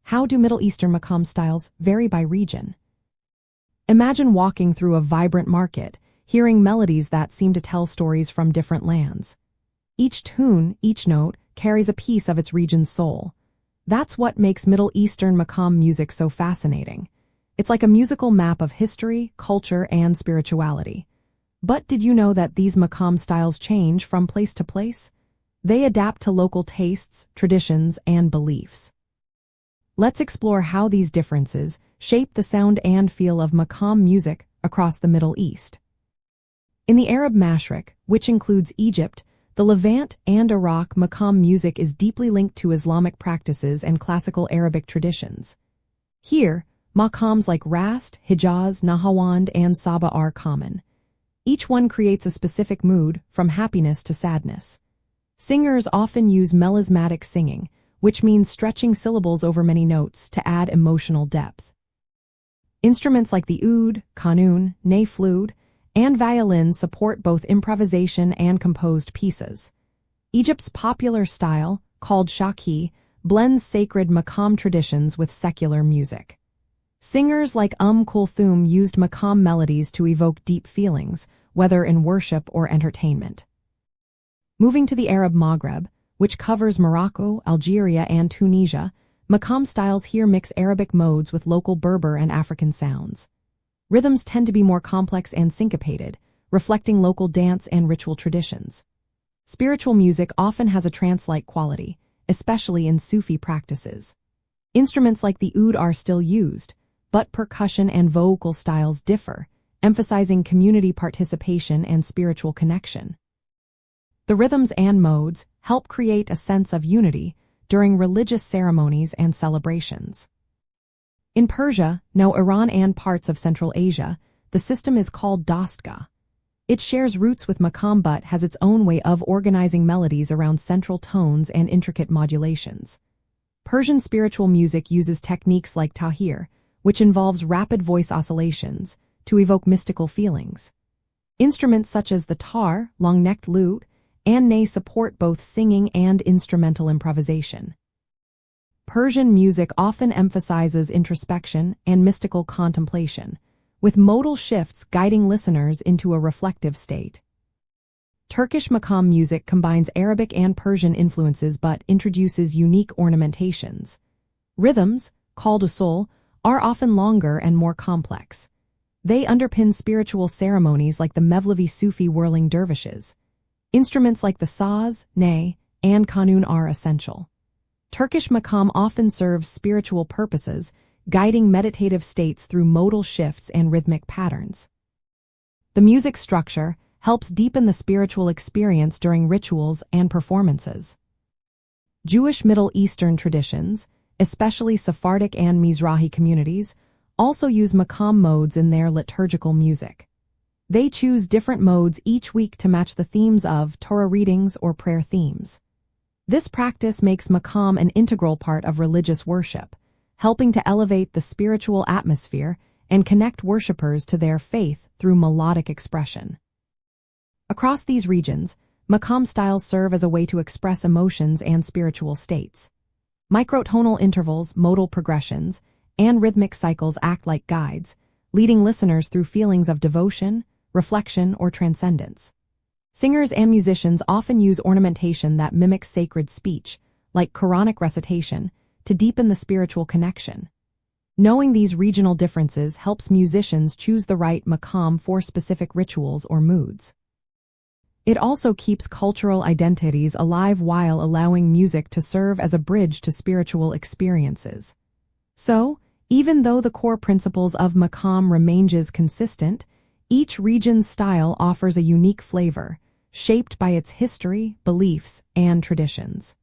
How do Middle Eastern maqam styles vary by region? Imagine walking through a vibrant market, hearing melodies that seem to tell stories from different lands. Each tune, each note, carries a piece of its region's soul. That's what makes Middle Eastern maqam music so fascinating. It's like a musical map of history, culture, and spirituality. But did you know that these maqam styles change from place to place? They adapt to local tastes, traditions, and beliefs. Let's explore how these differences shape the sound and feel of maqam music across the Middle East. In the Arab Mashriq, which includes Egypt, the Levant, and Iraq, maqam music is deeply linked to Islamic practices and classical Arabic traditions. Here, maqams like Rast, Hijaz, Nahawand, and Saba are common. Each one creates a specific mood, from happiness to sadness. Singers often use melismatic singing, which means stretching syllables over many notes to add emotional depth. Instruments like the oud, qanun, ney flute, and violin support both improvisation and composed pieces. Egypt's popular style, called shaki, blends sacred maqam traditions with secular music. Singers like Kulthum used maqam melodies to evoke deep feelings, whether in worship or entertainment. Moving to the Arab Maghreb, which covers Morocco, Algeria, and Tunisia, maqam styles here mix Arabic modes with local Berber and African sounds. Rhythms tend to be more complex and syncopated, reflecting local dance and ritual traditions. Spiritual music often has a trance-like quality, especially in Sufi practices. Instruments like the oud are still used, but percussion and vocal styles differ, emphasizing community participation and spiritual connection. The rhythms and modes help create a sense of unity during religious ceremonies and celebrations. In Persia, now Iran and parts of Central Asia, the system is called dastgah. It shares roots with maqam but has its own way of organizing melodies around central tones and intricate modulations. Persian spiritual music uses techniques like tahir, which involves rapid voice oscillations, to evoke mystical feelings. Instruments such as the tar, long-necked lute, and ney support both singing and instrumental improvisation. Persian music often emphasizes introspection and mystical contemplation, with modal shifts guiding listeners into a reflective state. Turkish maqam music combines Arabic and Persian influences but introduces unique ornamentations. Rhythms, called usul, are often longer and more complex. They underpin spiritual ceremonies like the Mevlevi Sufi whirling dervishes. Instruments like the saz, ney, and qanun are essential. Turkish maqam often serves spiritual purposes, guiding meditative states through modal shifts and rhythmic patterns. The music structure helps deepen the spiritual experience during rituals and performances. Jewish Middle Eastern traditions, especially Sephardic and Mizrahi communities, also use maqam modes in their liturgical music. They choose different modes each week to match the themes of Torah readings or prayer themes. This practice makes maqam an integral part of religious worship, helping to elevate the spiritual atmosphere and connect worshippers to their faith through melodic expression. Across these regions, maqam styles serve as a way to express emotions and spiritual states. Microtonal intervals, modal progressions, and rhythmic cycles act like guides, leading listeners through feelings of devotion, reflection, or transcendence. Singers and musicians often use ornamentation that mimics sacred speech, like Quranic recitation, to deepen the spiritual connection. Knowing these regional differences helps musicians choose the right maqam for specific rituals or moods. It also keeps cultural identities alive while allowing music to serve as a bridge to spiritual experiences. So, even though the core principles of maqam remains consistent, each region's style offers a unique flavor, shaped by its history, beliefs, and traditions.